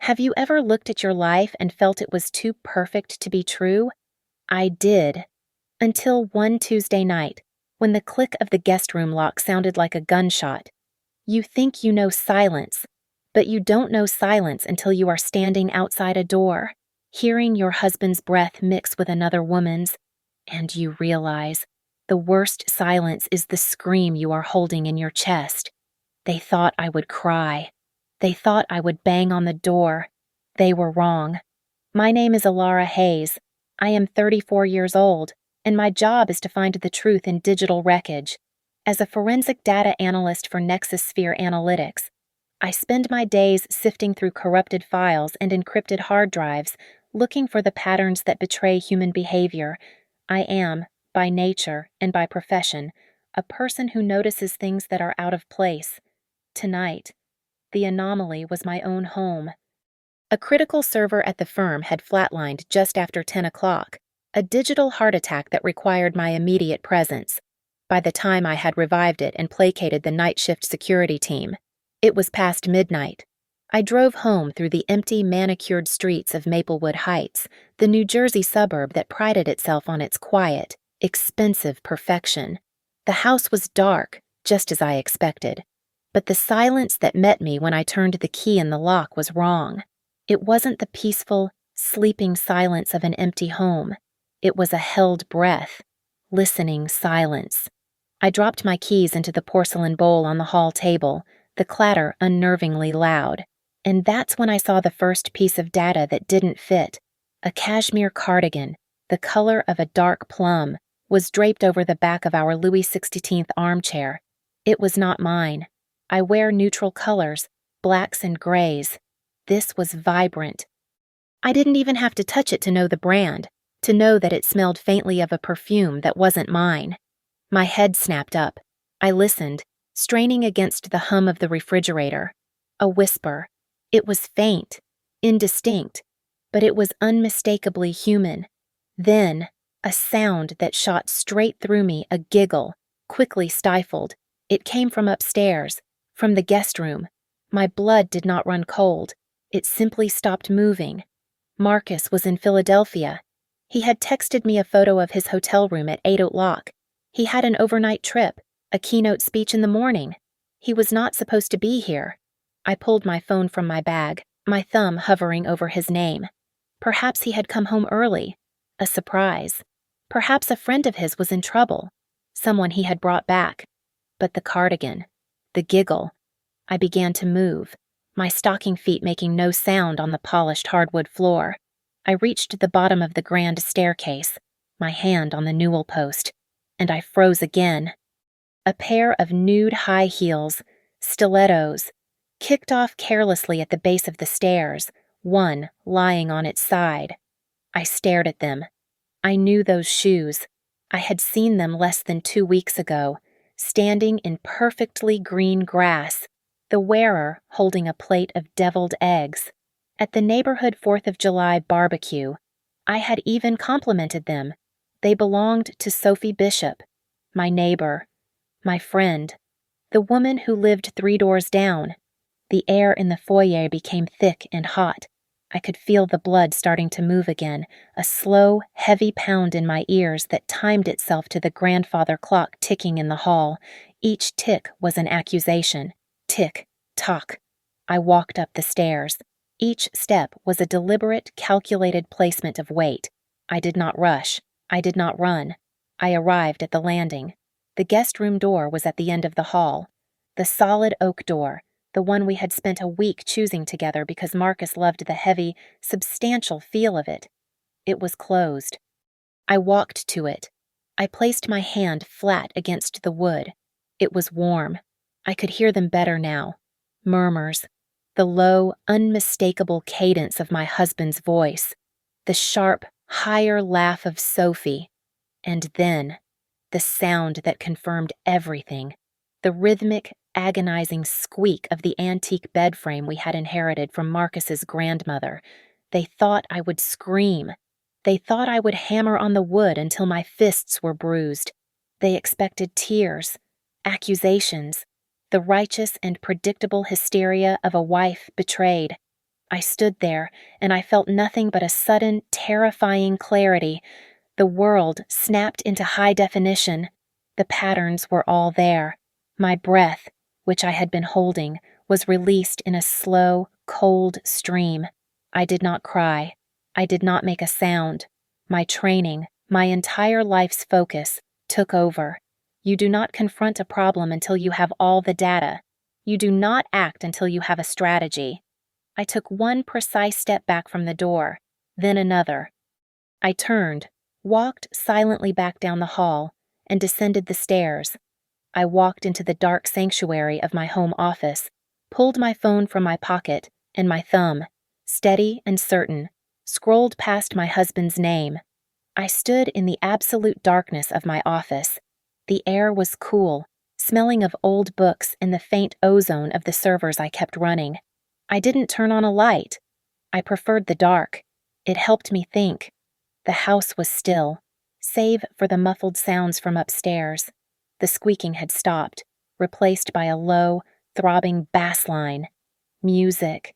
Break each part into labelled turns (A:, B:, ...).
A: Have you ever looked at your life and felt it was too perfect to be true? I did. Until one Tuesday night, when the click of the guest room lock sounded like a gunshot. You think you know silence, but you don't know silence until you are standing outside a door, hearing your husband's breath mix with another woman's, and you realize the worst silence is the scream you are holding in your chest. They thought I would cry. They thought I would bang on the door. They were wrong. My name is Alara Hayes. I am 34 years old, and my job is to find the truth in digital wreckage. As a forensic data analyst for NexusSphere Analytics, I spend my days sifting through corrupted files and encrypted hard drives, looking for the patterns that betray human behavior. I am, by nature and by profession, a person who notices things that are out of place. Tonight, the anomaly was my own home. A critical server at the firm had flatlined just after 10 o'clock, a digital heart attack that required my immediate presence. By the time I had revived it and placated the night shift security team, it was past midnight. I drove home through the empty, manicured streets of Maplewood Heights, the New Jersey suburb that prided itself on its quiet, expensive perfection. The house was dark, just as I expected, but the silence that met me when I turned the key in the lock was wrong. It wasn't the peaceful, sleeping silence of an empty home. It was a held breath, listening silence. I dropped my keys into the porcelain bowl on the hall table, the clatter unnervingly loud. And that's when I saw the first piece of data that didn't fit. A cashmere cardigan, the color of a dark plum, was draped over the back of our Louis XVI armchair. It was not mine. I wear neutral colors, blacks and grays. This was vibrant. I didn't even have to touch it to know the brand, to know that it smelled faintly of a perfume that wasn't mine. My head snapped up. I listened, straining against the hum of the refrigerator. A whisper. It was faint, indistinct, but it was unmistakably human. Then, a sound that shot straight through me, a giggle, quickly stifled. It came from upstairs, from the guest room. My blood did not run cold. It simply stopped moving. Marcus was in Philadelphia. He had texted me a photo of his hotel room at 8 o'clock. He had an overnight trip, a keynote speech in the morning. He was not supposed to be here. I pulled my phone from my bag, my thumb hovering over his name. Perhaps he had come home early. A surprise. Perhaps a friend of his was in trouble. Someone he had brought back. But the cardigan, the giggle. I began to move, my stocking feet making no sound on the polished hardwood floor. I reached the bottom of the grand staircase, my hand on the newel post, and I froze again. A pair of nude high heels, stilettos, kicked off carelessly at the base of the stairs, one lying on its side. I stared at them. I knew those shoes. I had seen them less than 2 weeks ago, standing in perfectly green grass, the wearer holding a plate of deviled eggs. At the neighborhood 4th of July barbecue, I had even complimented them. They belonged to Sophie Bishop, my neighbor, my friend, the woman who lived 3 doors down. The air in the foyer became thick and hot. I could feel the blood starting to move again, a slow, heavy pound in my ears that timed itself to the grandfather clock ticking in the hall. Each tick was an accusation. Tick, tock. I walked up the stairs. Each step was a deliberate, calculated placement of weight. I did not rush. I did not run. I arrived at the landing. The guest room door was at the end of the hall. The solid oak door, the one we had spent a week choosing together because Marcus loved the heavy, substantial feel of it. It was closed. I walked to it. I placed my hand flat against the wood. It was warm. I could hear them better now. Murmurs. The low, unmistakable cadence of my husband's voice. The sharp, higher laugh of Sophie. And then, the sound that confirmed everything. The rhythmic, agonizing squeak of the antique bed frame we had inherited from Marcus's grandmother. They thought I would scream. They thought I would hammer on the wood until my fists were bruised. They expected tears, accusations, the righteous and predictable hysteria of a wife betrayed. I stood there, and I felt nothing but a sudden, terrifying clarity. The world snapped into high definition. The patterns were all there. My breath, which I had been holding, was released in a slow, cold stream. I did not cry. I did not make a sound. My training, my entire life's focus, took over. You do not confront a problem until you have all the data. You do not act until you have a strategy. I took one precise step back from the door, then another. I turned, walked silently back down the hall, and descended the stairs. I walked into the dark sanctuary of my home office, pulled my phone from my pocket, and my thumb, steady and certain, scrolled past my husband's name. I stood in the absolute darkness of my office. The air was cool, smelling of old books and the faint ozone of the servers I kept running. I didn't turn on a light. I preferred the dark. It helped me think. The house was still, save for the muffled sounds from upstairs. The squeaking had stopped, replaced by a low, throbbing bass line. Music.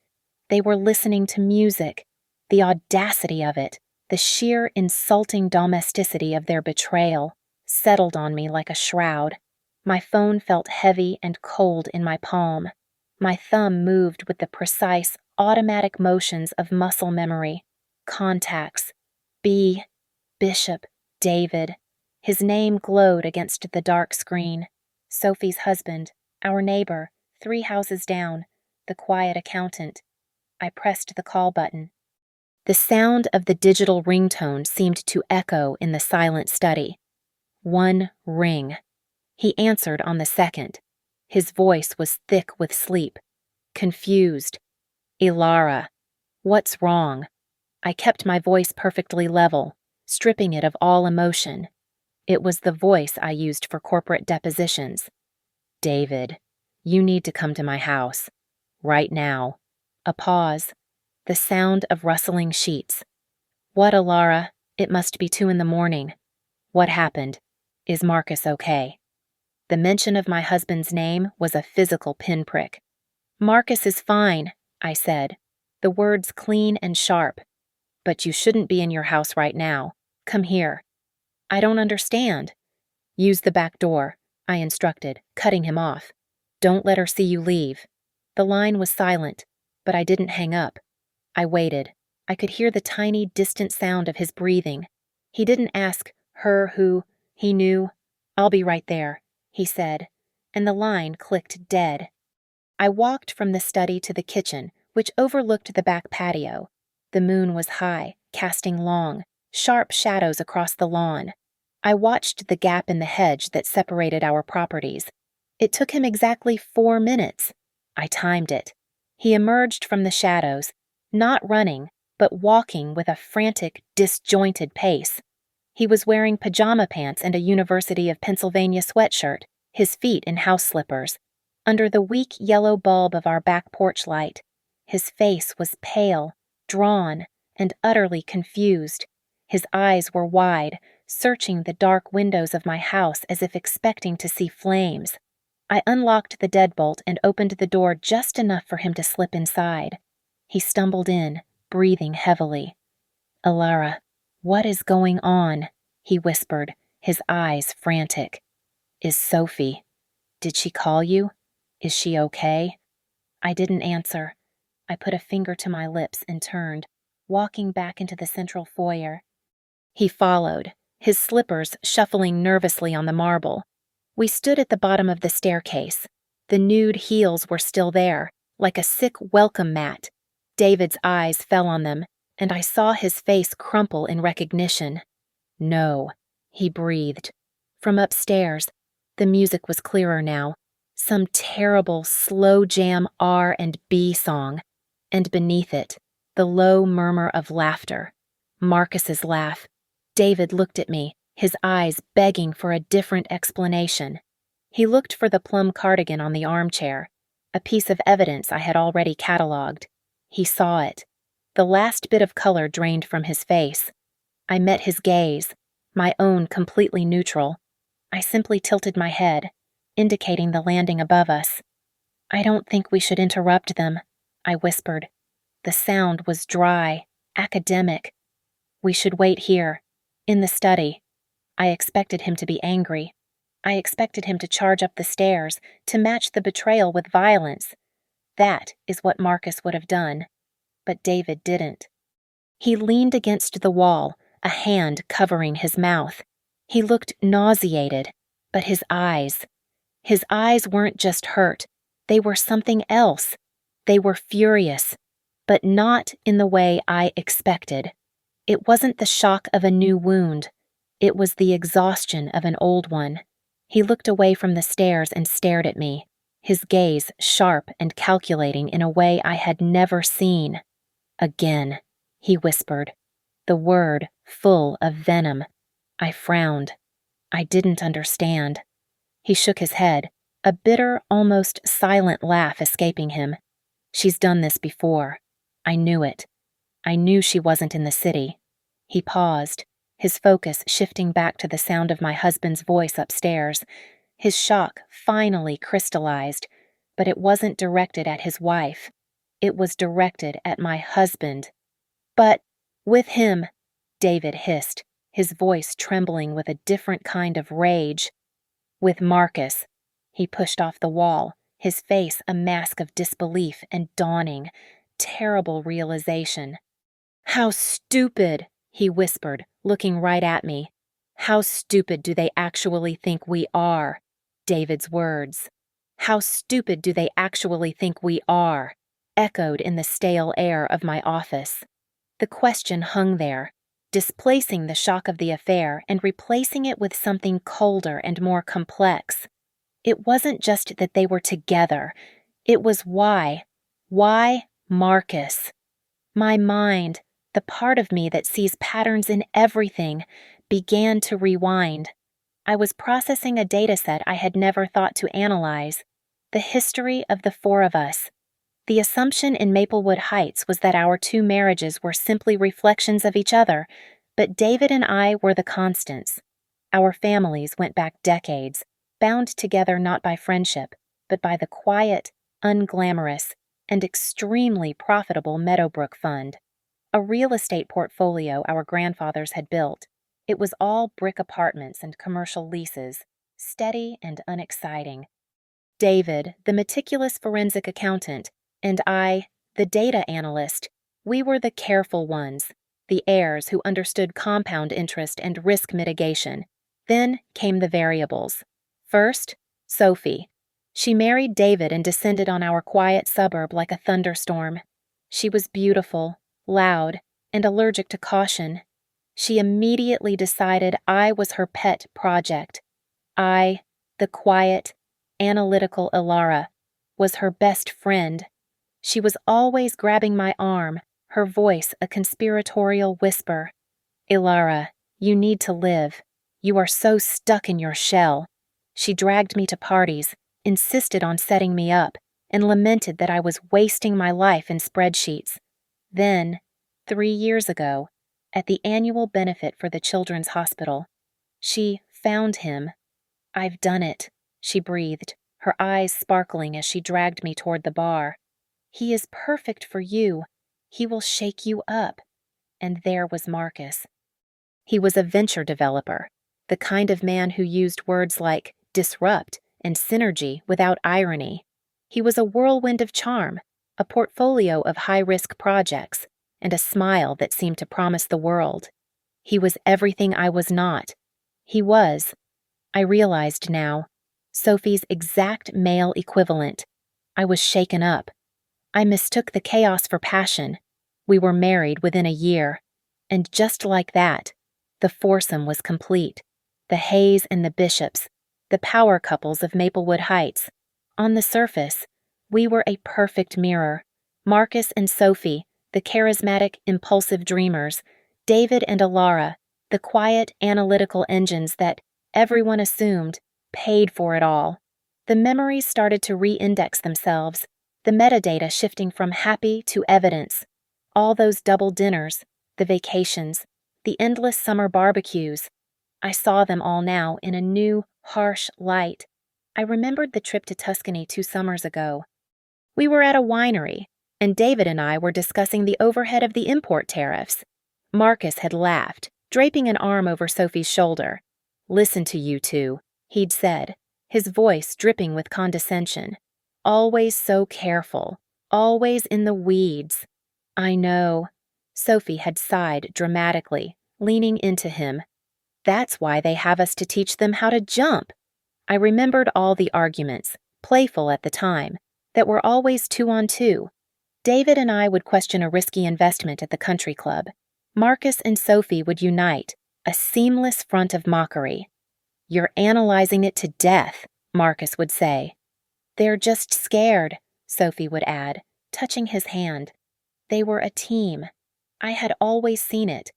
A: They were listening to music. The audacity of it, the sheer insulting domesticity of their betrayal, settled on me like a shroud. My phone felt heavy and cold in my palm. My thumb moved with the precise, automatic motions of muscle memory. Contacts. B. Bishop. David. His name glowed against the dark screen. Sophie's husband. Our neighbor. 3 houses down. The quiet accountant. I pressed the call button. The sound of the digital ringtone seemed to echo in the silent study. 1 ring. He answered on the second. His voice was thick with sleep. Confused. Ilara. What's wrong? I kept my voice perfectly level, stripping it of all emotion. It was the voice I used for corporate depositions. David, you need to come to my house. Right now. A pause. The sound of rustling sheets. What, Ilara? It must be 2 a.m. What happened? Is Marcus okay? The mention of my husband's name was a physical pinprick. Marcus is fine, I said, the words clean and sharp. But you shouldn't be in your house right now. Come here. I don't understand. Use the back door, I instructed, cutting him off. Don't let her see you leave. The line was silent, but I didn't hang up. I waited. I could hear the tiny, distant sound of his breathing. He didn't ask her who. He knew. I'll be right there, he said, and the line clicked dead. I walked from the study to the kitchen, which overlooked the back patio. The moon was high, casting long, sharp shadows across the lawn. I watched the gap in the hedge that separated our properties. It took him exactly 4 minutes. I timed it. He emerged from the shadows, not running, but walking with a frantic, disjointed pace. He was wearing pajama pants and a University of Pennsylvania sweatshirt, his feet in house slippers. Under the weak yellow bulb of our back porch light, his face was pale, drawn, and utterly confused. His eyes were wide, searching the dark windows of my house as if expecting to see flames. I unlocked the deadbolt and opened the door just enough for him to slip inside. He stumbled in, breathing heavily. Ilara, what is going on? He whispered, his eyes frantic. Is Sophie? Did she call you? Is she okay? I didn't answer. I put a finger to my lips and turned, walking back into the central foyer. He followed, his slippers shuffling nervously on the marble. We stood at the bottom of the staircase. The nude heels were still there, like a sick welcome mat. David's eyes fell on them, and I saw his face crumple in recognition. No, he breathed. From upstairs, the music was clearer now. Some terrible, slow jam R&B song. And beneath it, the low murmur of laughter. Marcus's laugh. David looked at me, his eyes begging for a different explanation. He looked for the plum cardigan on the armchair, a piece of evidence I had already catalogued. He saw it. The last bit of color drained from his face. I met his gaze, my own completely neutral. I simply tilted my head, indicating the landing above us. I don't think we should interrupt them, I whispered. The sound was dry, academic. "We should wait here, in the study." I expected him to be angry. I expected him to charge up the stairs, to match the betrayal with violence. That is what Marcus would have done. But David didn't. He leaned against the wall, a hand covering his mouth. He looked nauseated, but his eyes weren't just hurt. They were something else. They were furious, but not in the way I expected. It wasn't the shock of a new wound. It was the exhaustion of an old one. He looked away from the stairs and stared at me, his gaze sharp and calculating in a way I had never seen. "Again," he whispered, the word full of venom. I frowned. I didn't understand. He shook his head, a bitter, almost silent laugh escaping him. "She's done this before. I knew it. I knew she wasn't in the city." He paused, his focus shifting back to the sound of my husband's voice upstairs. His shock finally crystallized, but it wasn't directed at his wife. It was directed at my husband. "But with him," David hissed, his voice trembling with a different kind of rage. "With Marcus." He pushed off the wall, his face a mask of disbelief and dawning, terrible realization. "How stupid," he whispered, looking right at me. "How stupid do they actually think we are?" David's words. "How stupid do they actually think we are?" echoed in the stale air of my office. The question hung there, displacing the shock of the affair and replacing it with something colder and more complex. It wasn't just that they were together. It was why. Why Marcus? My mind, the part of me that sees patterns in everything, began to rewind. I was processing a dataset I had never thought to analyze. The history of the four of us. The assumption in Maplewood Heights was that our two marriages were simply reflections of each other, but David and I were the constants. Our families went back decades, bound together not by friendship, but by the quiet, unglamorous, and extremely profitable Meadowbrook Fund, a real estate portfolio our grandfathers had built. It was all brick apartments and commercial leases, steady and unexciting. David, the meticulous forensic accountant, and I, the data analyst, we were the careful ones, the heirs who understood compound interest and risk mitigation. Then came the variables. First, Sophie. She married David and descended on our quiet suburb like a thunderstorm. She was beautiful, loud, and allergic to caution. She immediately decided I was her pet project. I, the quiet, analytical Ilara, was her best friend. She was always grabbing my arm, her voice a conspiratorial whisper. "Ilara, you need to live. You are so stuck in your shell." She dragged me to parties, insisted on setting me up, and lamented that I was wasting my life in spreadsheets. Then, 3 years ago, at the annual benefit for the Children's Hospital, she found him. "I've done it," she breathed, her eyes sparkling as she dragged me toward the bar. "He is perfect for you. He will shake you up." And there was Marcus. He was a venture developer, the kind of man who used words like disrupt and synergy without irony. He was a whirlwind of charm, a portfolio of high-risk projects, and a smile that seemed to promise the world. He was everything I was not. He was, I realized now, Sophie's exact male equivalent. I was shaken up. I mistook the chaos for passion. We were married within a year. And just like that, the foursome was complete. The Hayes and the Bishops, the power couples of Maplewood Heights. On the surface, we were a perfect mirror. Marcus and Sophie, the charismatic, impulsive dreamers. David and Ilara, the quiet, analytical engines that, everyone assumed, paid for it all. The memories started to re-index themselves, the metadata shifting from happy to evidence. All those double dinners, the vacations, the endless summer barbecues. I saw them all now in a new, harsh light. I remembered the trip to Tuscany 2 summers ago. We were at a winery, and David and I were discussing the overhead of the import tariffs. Marcus had laughed, draping an arm over Sophie's shoulder. "Listen to you two," he'd said, his voice dripping with condescension. "Always so careful, always in the weeds." "I know." Sophie had sighed dramatically, leaning into him. "That's why they have us to teach them how to jump." I remembered all the arguments, playful at the time, that were always 2-on-2. David and I would question a risky investment at the country club. Marcus and Sophie would unite, a seamless front of mockery. "You're analyzing it to death," Marcus would say. "They're just scared," Sophie would add, touching his hand. They were a team. I had always seen it.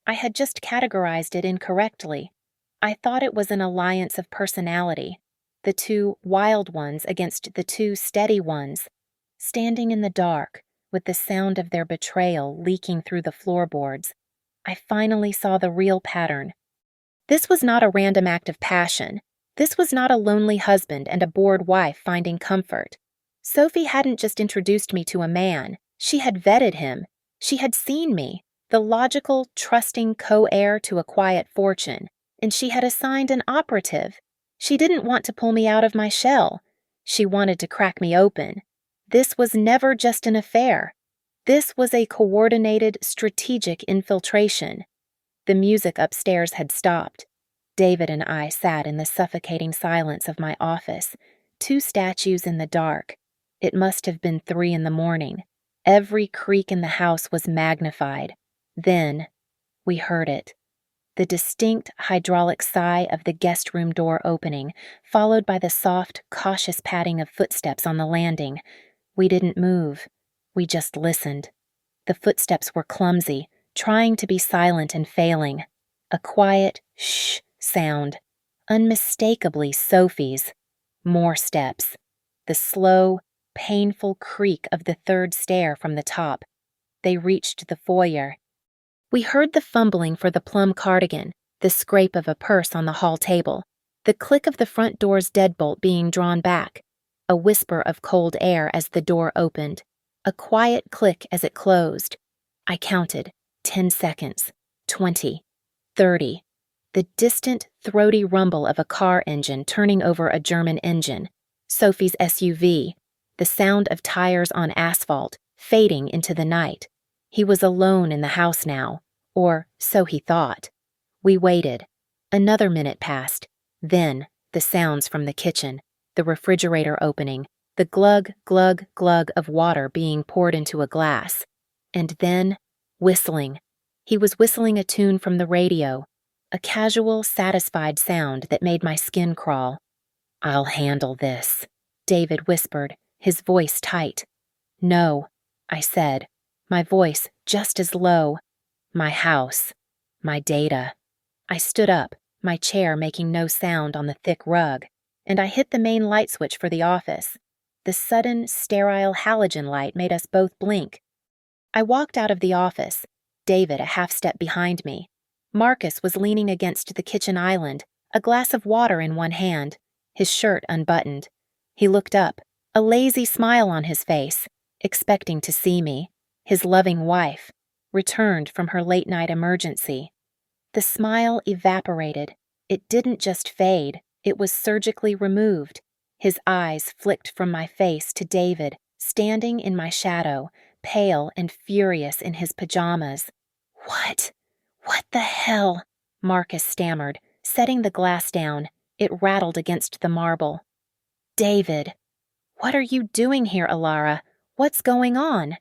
A: I had just categorized it incorrectly. I thought it was an alliance of personality, the two wild ones against the two steady ones, standing in the dark, with the sound of their betrayal leaking through the floorboards. I finally saw the real pattern. This was not a random act of passion. This was not a lonely husband and a bored wife finding comfort. Sophie hadn't just introduced me to a man. She had vetted him. She had seen me, the logical, trusting co-heir to a quiet fortune, and she had assigned an operative. She didn't want to pull me out of my shell. She wanted to crack me open. This was never just an affair. This was a coordinated, strategic infiltration. The music upstairs had stopped. David and I sat in the suffocating silence of my office, two statues in the dark. It must have been 3 a.m. Every creak in the house was magnified. Then, we heard it. The distinct hydraulic sigh of the guest room door opening, followed by the soft, cautious padding of footsteps on the landing. We didn't move. We just listened. The footsteps were clumsy, trying to be silent and failing. A quiet shh sound, unmistakably Sophie's. More steps. The slow, painful creak of the 3rd stair from the top. They reached the foyer. We heard the fumbling for the plum cardigan, the scrape of a purse on the hall table, the click of the front door's deadbolt being drawn back, a whisper of cold air as the door opened, a quiet click as it closed. I counted 10 seconds, 20, 30, the distant, throaty rumble of a car engine turning over a German engine, Sophie's SUV, the sound of tires on asphalt, fading into the night. He was alone in the house now, or so he thought. We waited. Another minute passed. Then, the sounds from the kitchen, the refrigerator opening, the glug, glug, glug of water being poured into a glass. And then, whistling. He was whistling a tune from the radio, a casual, satisfied sound that made my skin crawl. "I'll handle this," David whispered, his voice tight. "No," I said, my voice just as low. "My house. My data." I stood up, my chair making no sound on the thick rug, and I hit the main light switch for the office. The sudden, sterile halogen light made us both blink. I walked out of the office, David a half step behind me. Marcus was leaning against the kitchen island, a glass of water in one hand, his shirt unbuttoned. He looked up, a lazy smile on his face, expecting to see me, his loving wife, returned from her late-night emergency. The smile evaporated. It didn't just fade, it was surgically removed. His eyes flicked from my face to David, standing in my shadow, pale and furious in his pajamas. What the hell?" Marcus stammered, setting the glass down. It rattled against the marble. "David, what are you doing here, Alara? What's going on?"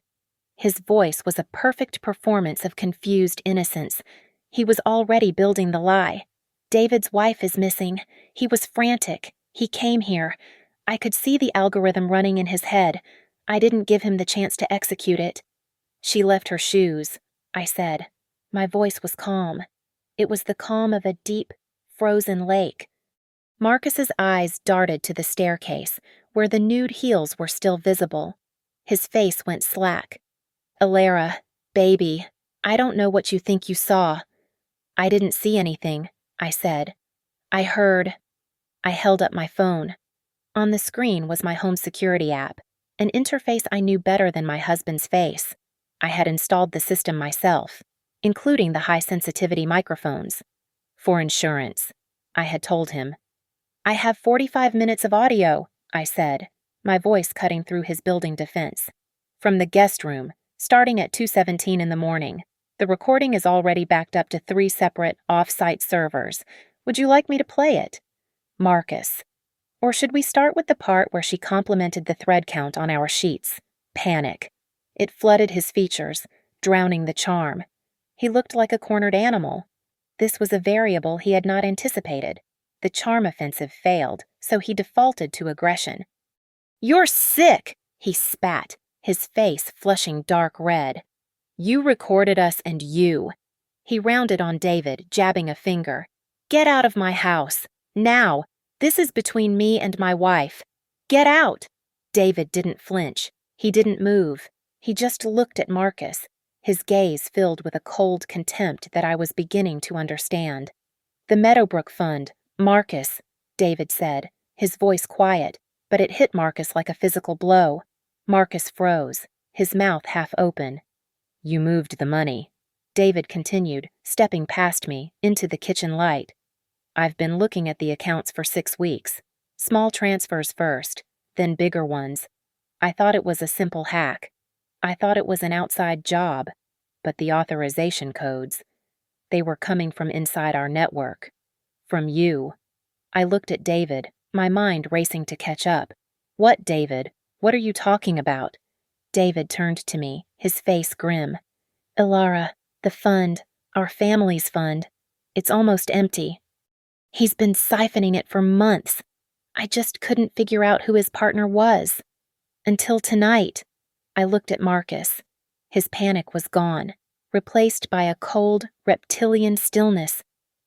A: His voice was a perfect performance of confused innocence. He was already building the lie. "David's wife is missing. He was frantic. He came here. I could see the algorithm running in his head. I didn't give him the chance to execute it." "She left her shoes," I said. My voice was calm. It was the calm of a deep, frozen lake. Marcus's eyes darted to the staircase, where the nude heels were still visible. His face went slack. "Alara, baby, I don't know what you think you saw." "I didn't see anything," I said. "I heard." I held up my phone. On the screen was my home security app. an interface I knew better than my husband's face. I had installed the system myself, including the high-sensitivity microphones. For insurance, I had told him. I have 45 minutes of audio, I said, my voice cutting through his building defense. From the guest room, starting at 2:17 in the morning. The recording is already backed up to 3 separate off-site servers. Would you like me to play it? Marcus. Or should we start with the part where she complimented the thread count on our sheets? Panic. It flooded his features, drowning the charm. He looked like a cornered animal. This was a variable he had not anticipated. The charm offensive failed, so he defaulted to aggression. "You're sick!" he spat, his face flushing dark red. "You recorded us and you." He rounded on David, jabbing a finger. "Get out of my house. Now. This is between me and my wife. Get out!" David didn't flinch. He didn't move. He just looked at Marcus, his gaze filled with a cold contempt that I was beginning to understand. "The Meadowbrook Fund, Marcus," David said, his voice quiet, but it hit Marcus like a physical blow. Marcus froze, his mouth half open. "You moved the money," David continued, stepping past me, into the kitchen light. "I've been looking at the accounts for 6 weeks. Small transfers first, then bigger ones. I thought it was a simple hack. I thought it was an outside job. But the authorization codes, they were coming from inside our network. From you." I looked at David, my mind racing to catch up. "What, David? What are you talking about?" David turned to me, his face grim. "Ilara, the fund, our family's fund, it's almost empty. He's been siphoning it for months. I just couldn't figure out who his partner was. Until tonight." I looked at Marcus. His panic was gone, replaced by a cold, reptilian stillness.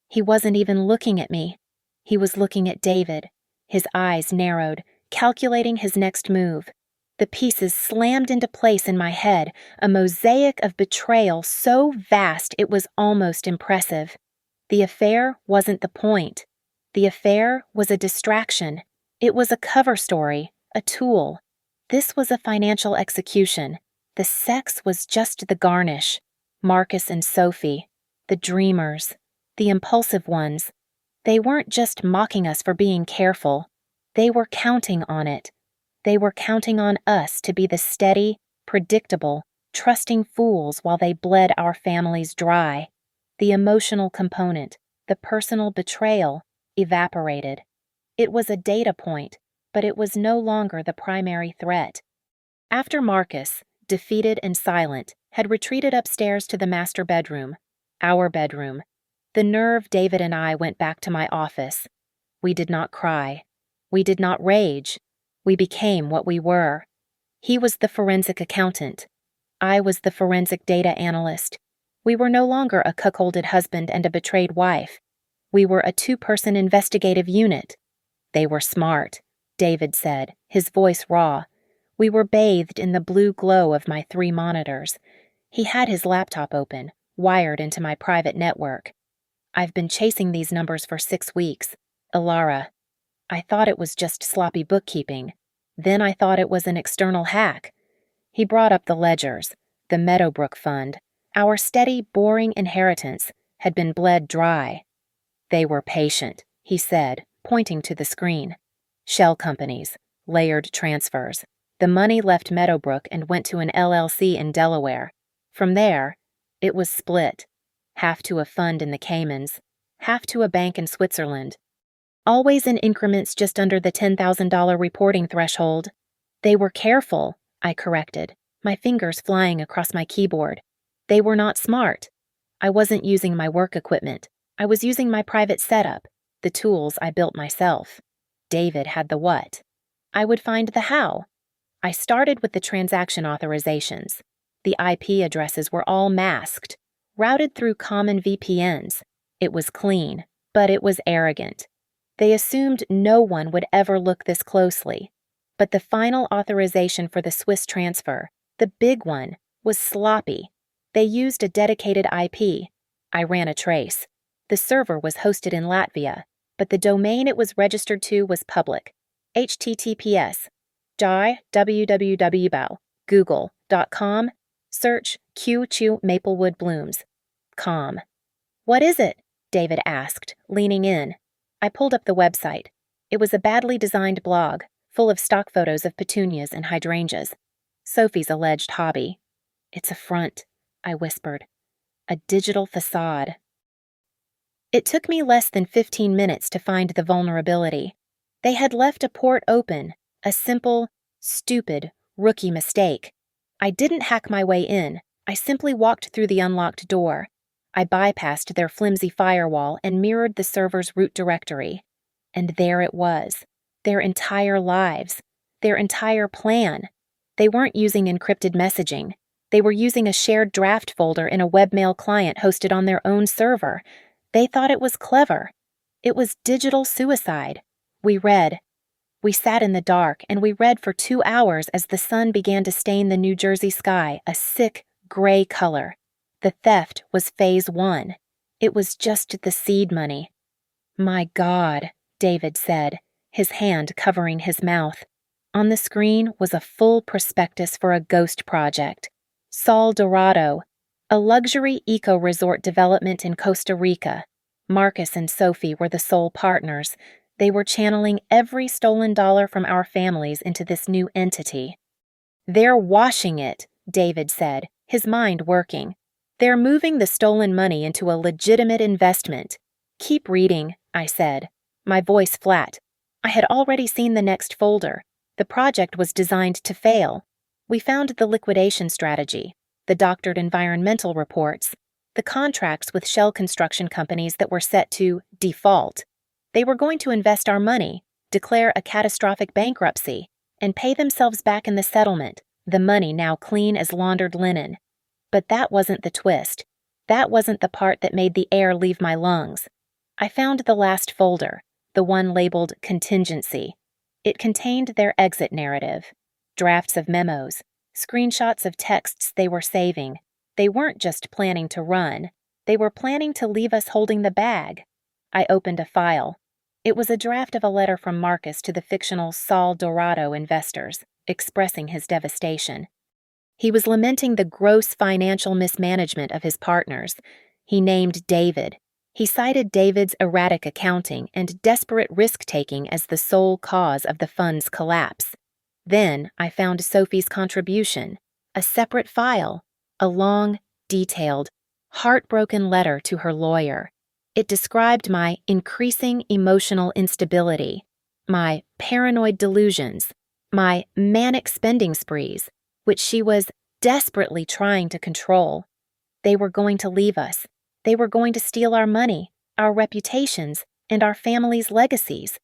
A: He wasn't even looking at me. He was looking at David, his eyes narrowed, calculating his next move. The pieces slammed into place in my head, a mosaic of betrayal so vast it was almost impressive. The affair wasn't the point. The affair was a distraction. It was a cover story, a tool. This was a financial execution. The sex was just the garnish. Marcus and Sophie, the dreamers, the impulsive ones. They weren't just mocking us for being careful. They were counting on it. They were counting on us to be the steady, predictable, trusting fools while they bled our families dry. The emotional component, the personal betrayal, evaporated. It was a data point, but it was no longer the primary threat. After Marcus, defeated and silent, had retreated upstairs to the master bedroom, our bedroom, the nerve David and I went back to my office. We did not cry. We did not rage. We became what we were. He was the forensic accountant. I was the forensic data analyst. We were no longer a cuckolded husband and a betrayed wife. We were a 2-person investigative unit. They were smart, David said, his voice raw. We were bathed in the blue glow of my 3 monitors. He had his laptop open, wired into my private network. "I've been chasing these numbers for 6 weeks. Ilara. I thought it was just sloppy bookkeeping. Then I thought it was an external hack." He brought up the ledgers. The Meadowbrook Fund, our steady, boring inheritance, had been bled dry. "They were patient," he said, pointing to the screen. "Shell companies, layered transfers. The money left Meadowbrook and went to an LLC in Delaware. From there, it was split. Half to a fund in the Caymans, half to a bank in Switzerland. Always in increments just under the $10,000 reporting threshold. They were careful," I corrected, my fingers flying across my keyboard. "They were not smart. I wasn't using my work equipment. I was using my private setup, the tools I built myself. David had the what. I would find the how. I started with the transaction authorizations. The IP addresses were all masked, routed through common VPNs. It was clean, but it was arrogant. They assumed no one would ever look this closely. But the final authorization for the Swiss transfer, the big one, was sloppy. They used a dedicated IP. I ran a trace. The server was hosted in Latvia, but the domain it was registered to was public. HTTPS. Google.com, search Q Maplewood Blooms. Com. What is it? David asked, leaning in. I pulled up the website. It was a badly designed blog, full of stock photos of petunias and hydrangeas. Sophie's alleged hobby. It's a front, I whispered. A digital facade. It took me less than 15 minutes to find the vulnerability. They had left a port open, a simple, stupid, rookie mistake. I didn't hack my way in. I simply walked through the unlocked door. I bypassed their flimsy firewall and mirrored the server's root directory. And there it was. Their entire lives. Their entire plan. They weren't using encrypted messaging. They were using a shared draft folder in a webmail client hosted on their own server. They thought it was clever. It was digital suicide. We read. We sat in the dark and we read for 2 hours as the sun began to stain the New Jersey sky a sick, gray color. The theft was phase 1. It was just the seed money. My God, David said, his hand covering his mouth. On the screen was a full prospectus for a ghost project. Sol Dorado, a luxury eco-resort development in Costa Rica. Marcus and Sophie were the sole partners. They were channeling every stolen dollar from our families into this new entity. They're washing it, David said, his mind working. They're moving the stolen money into a legitimate investment. Keep reading, I said, my voice flat. I had already seen the next folder. The project was designed to fail. We found the liquidation strategy, the doctored environmental reports, the contracts with shell construction companies that were set to default. They were going to invest our money, declare a catastrophic bankruptcy, and pay themselves back in the settlement, the money now clean as laundered linen. But that wasn't the twist. That wasn't the part that made the air leave my lungs. I found the last folder, the one labeled Contingency. It contained their exit narrative, drafts of memos, screenshots of texts they were saving. They weren't just planning to run. They were planning to leave us holding the bag. I opened a file. It was a draft of a letter from Marcus to the fictional Sol Dorado investors, expressing his devastation. He was lamenting the gross financial mismanagement of his partners. He named David. He cited David's erratic accounting and desperate risk-taking as the sole cause of the fund's collapse. Then I found Sophie's contribution, a separate file, a long, detailed, heartbroken letter to her lawyer. It described my increasing emotional instability, my paranoid delusions, my manic spending sprees, which she was desperately trying to control. They were going to leave us. They were going to steal our money, our reputations, and our family's legacies.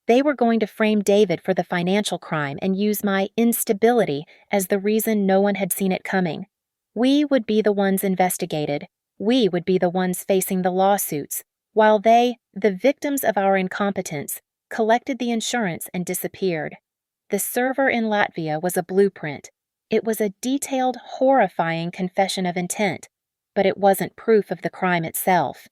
A: They were going to frame David for the financial crime and use my instability as the reason no one had seen it coming. We would be the ones investigated. We would be the ones facing the lawsuits, while they, the victims of our incompetence, collected the insurance and disappeared. The server in Latvia was a blueprint. It was a detailed, horrifying confession of intent, but it wasn't proof of the crime itself.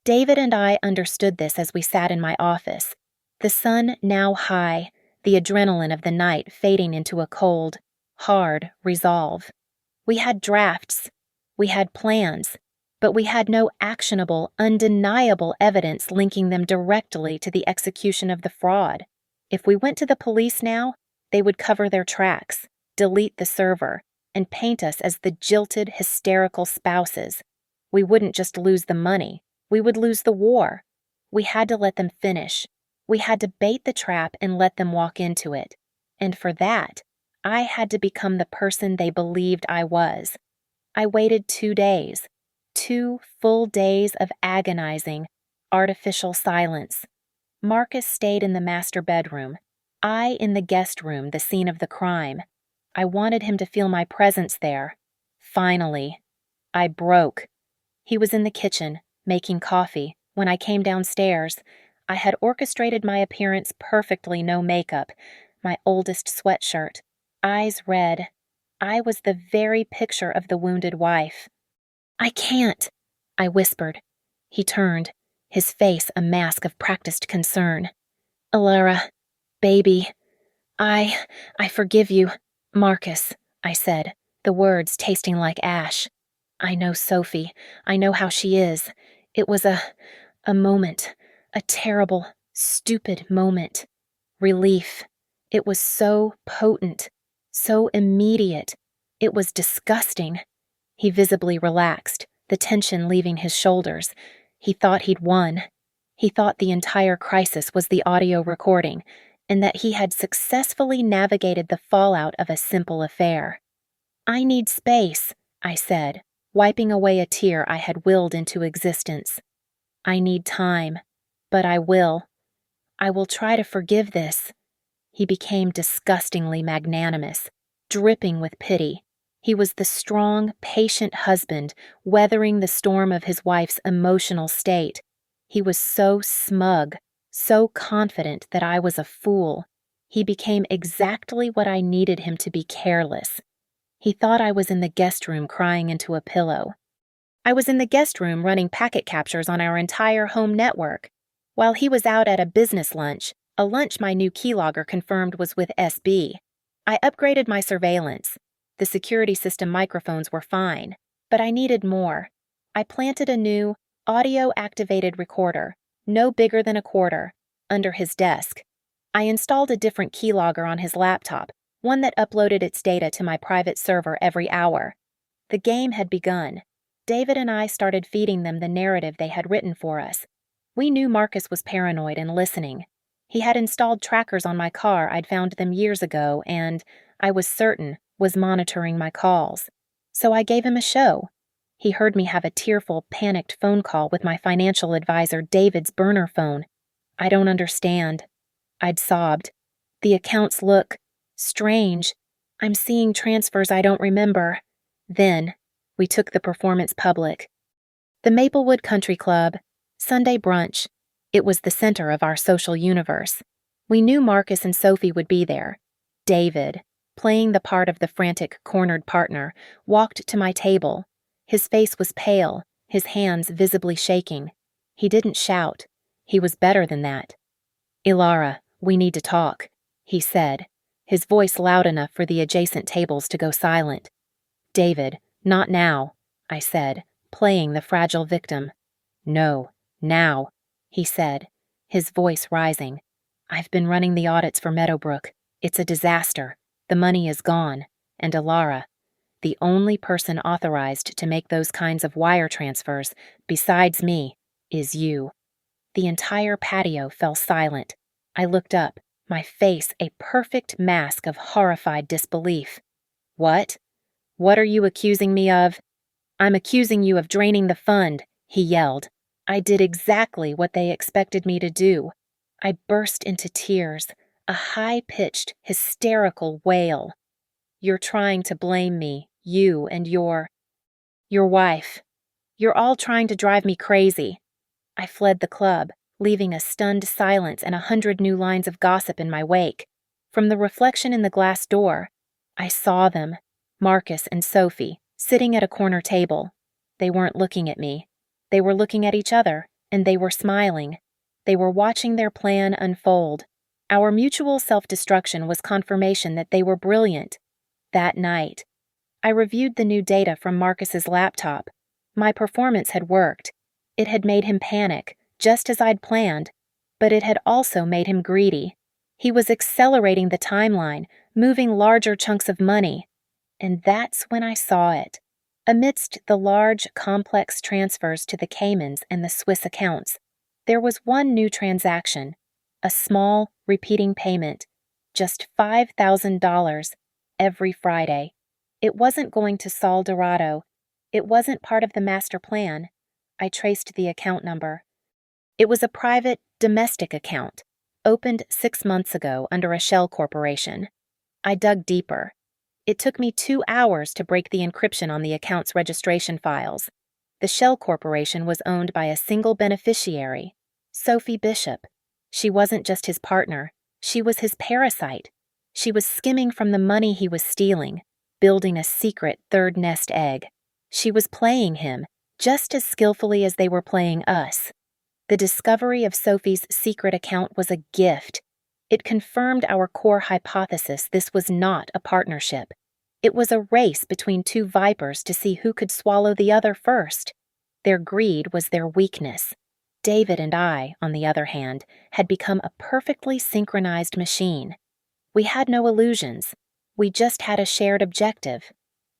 A: David and I understood this as we sat in my office, the sun now high, the adrenaline of the night fading into a cold, hard resolve. We had drafts, we had plans, but we had no actionable, undeniable evidence linking them directly to the execution of the fraud. If we went to the police now, they would cover their tracks, delete the server, and paint us as the jilted, hysterical spouses. We wouldn't just lose the money, we would lose the war. We had to let them finish. We had to bait the trap and let them walk into it. And for that, I had to become the person they believed I was. I waited 2 days, 2 full days of agonizing, artificial silence. Marcus stayed in the master bedroom, I in the guest room, the scene of the crime. I wanted him to feel my presence there. Finally, I broke. He was in the kitchen, making coffee. When I came downstairs, I had orchestrated my appearance perfectly, no makeup, my oldest sweatshirt, eyes red. I was the very picture of the wounded wife. I can't, I whispered. He turned, his face a mask of practiced concern. Alara, baby, I I forgive you, Marcus, I said, the words tasting like ash. I know Sophie. I know how she is. It was a moment. A terrible, stupid moment. Relief. It was so potent, so immediate. It was disgusting. He visibly relaxed, the tension leaving his shoulders. He thought he'd won. He thought the entire crisis was the audio recording, and that he had successfully navigated the fallout of a simple affair. I need space, I said, wiping away a tear I had willed into existence. I need time, but I will. I will try to forgive this. He became disgustingly magnanimous, dripping with pity. He was the strong, patient husband weathering the storm of his wife's emotional state. He was so smug, so confident that I was a fool. He became exactly what I needed him to be: careless. He thought I was in the guest room crying into a pillow. I was in the guest room running packet captures on our entire home network, while he was out at a business lunch, a lunch my new keylogger confirmed was with SB. I upgraded my surveillance. The security system microphones were fine, but I needed more. I planted a new, audio-activated recorder, no bigger than a quarter, under his desk. I installed a different keylogger on his laptop, one that uploaded its data to my private server every hour. The game had begun. David and I started feeding them the narrative they had written for us. We knew Marcus was paranoid and listening. He had installed trackers on my car. I'd found them years ago and, I was certain, was monitoring my calls. So I gave him a show. He heard me have a tearful, panicked phone call with my financial advisor David's burner phone. I don't understand. I'd sobbed. The accounts look strange. I'm seeing transfers I don't remember. Then, we took the performance public. The Maplewood Country Club, Sunday brunch. It was the center of our social universe. We knew Marcus and Sophie would be there. David, playing the part of the frantic, cornered partner, walked to my table. His face was pale, his hands visibly shaking. He didn't shout. He was better than that. "Ilara, we need to talk," he said, his voice loud enough for the adjacent tables to go silent. "David, not now," I said, playing the fragile victim. "No, now," he said, his voice rising. "I've been running the audits for Meadowbrook. It's a disaster. The money is gone. And Ilara, the only person authorized to make those kinds of wire transfers, besides me, is you." The entire patio fell silent. I looked up, my face a perfect mask of horrified disbelief. "What? What are you accusing me of?" "I'm accusing you of draining the fund," he yelled. I did exactly what they expected me to do. I burst into tears, a high-pitched, hysterical wail. "You're trying to blame me, you and your wife. You're all trying to drive me crazy." I fled the club, leaving a stunned silence and 100 new lines of gossip in my wake. From the reflection in the glass door, I saw them, Marcus and Sophie, sitting at a corner table. They weren't looking at me. They were looking at each other, and they were smiling. They were watching their plan unfold. Our mutual self-destruction was confirmation that they were brilliant. That night, I reviewed the new data from Marcus's laptop. My performance had worked. It had made him panic, just as I'd planned, but it had also made him greedy. He was accelerating the timeline, moving larger chunks of money. And that's when I saw it. Amidst the large, complex transfers to the Caymans and the Swiss accounts, there was one new transaction, a small, repeating payment, just $5,000 every Friday. It wasn't going to Sol Dorado. It wasn't part of the master plan. I traced the account number. It was a private, domestic account, opened 6 months ago under a shell corporation. I dug deeper. It took me 2 hours to break the encryption on the account's registration files. The shell corporation was owned by a single beneficiary, Sophie Bishop. She wasn't just his partner. She was his parasite. She was skimming from the money he was stealing, building a secret third nest egg. She was playing him, just as skillfully as they were playing us. The discovery of Sophie's secret account was a gift. It confirmed our core hypothesis this was not a partnership. It was a race between two vipers to see who could swallow the other first. Their greed was their weakness. David and I, on the other hand, had become a perfectly synchronized machine. We had no illusions. We just had a shared objective.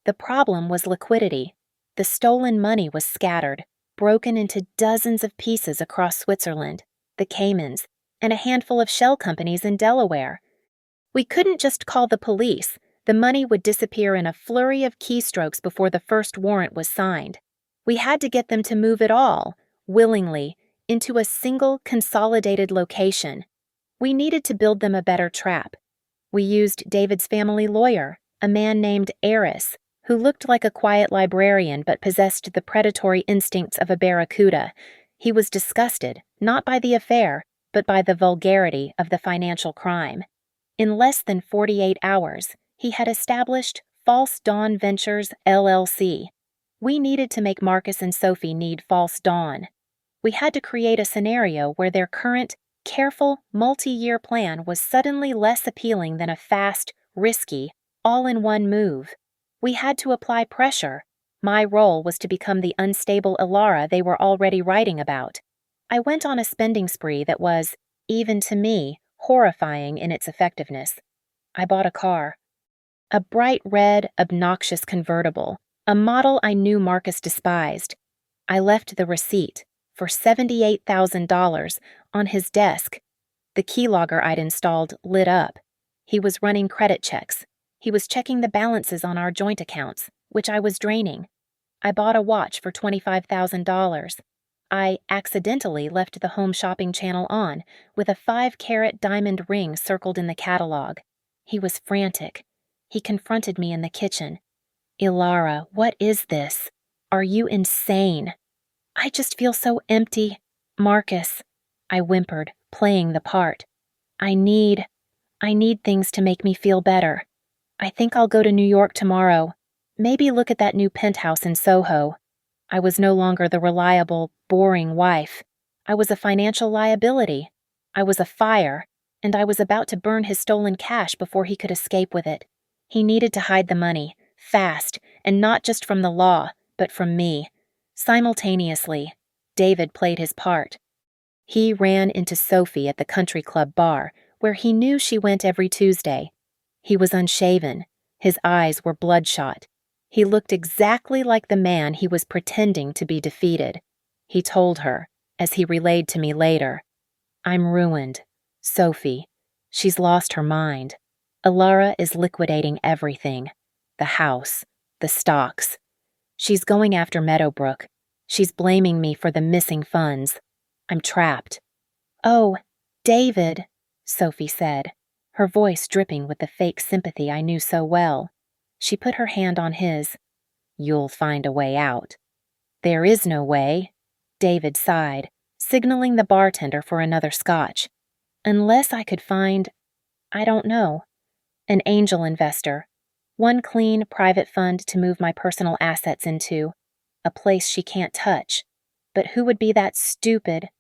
A: The problem was liquidity. The stolen money was scattered, broken into dozens of pieces across Switzerland, the Caymans, and a handful of shell companies in Delaware. We couldn't just call the police. The money would disappear in a flurry of keystrokes before the first warrant was signed. We had to get them to move it all, willingly, into a single consolidated location. We needed to build them a better trap. We used David's family lawyer, a man named Eris, who looked like a quiet librarian but possessed the predatory instincts of a barracuda. He was disgusted, not by the affair, but by the vulgarity of the financial crime. In less than 48 hours, he had established False Dawn Ventures, LLC. We needed to make Marcus and Sophie need False Dawn. We had to create a scenario where their current, careful, multi-year plan was suddenly less appealing than a fast, risky, all-in-one move. We had to apply pressure. My role was to become the unstable Ilara they were already writing about. I went on a spending spree that was, even to me, horrifying in its effectiveness. I bought a car. A bright red, obnoxious convertible, a model I knew Marcus despised. I left the receipt, for $78,000, on his desk. The keylogger I'd installed lit up. He was running credit checks. He was checking the balances on our joint accounts, which I was draining. I bought a watch for $25,000. I accidentally left the home shopping channel on, with a 5-carat diamond ring circled in the catalog. He was frantic. He confronted me in the kitchen. "Ilara, what is this? Are you insane?" "I just feel so empty. Marcus," I whimpered, playing the part. I need things to make me feel better. I think I'll go to New York tomorrow. Maybe look at that new penthouse in Soho." I was no longer the reliable, boring wife. I was a financial liability. I was a fire, and I was about to burn his stolen cash before he could escape with it. He needed to hide the money, fast, and not just from the law, but from me. Simultaneously, David played his part. He ran into Sophie at the country club bar, where he knew she went every Tuesday. He was unshaven. His eyes were bloodshot. He looked exactly like the man he was pretending to be defeated. He told her, as he relayed to me later, "I'm ruined. Sophie. She's lost her mind. Ilara is liquidating everything. The house. The stocks. She's going after Meadowbrook. She's blaming me for the missing funds. I'm trapped." "Oh, David," Sophie said, her voice dripping with the fake sympathy I knew so well. She put her hand on his. "You'll find a way out." "There is no way," David sighed, signaling the bartender for another scotch. "Unless I could find, I don't know, an angel investor, one clean private fund to move my personal assets into, a place she can't touch. But who would be that stupid?"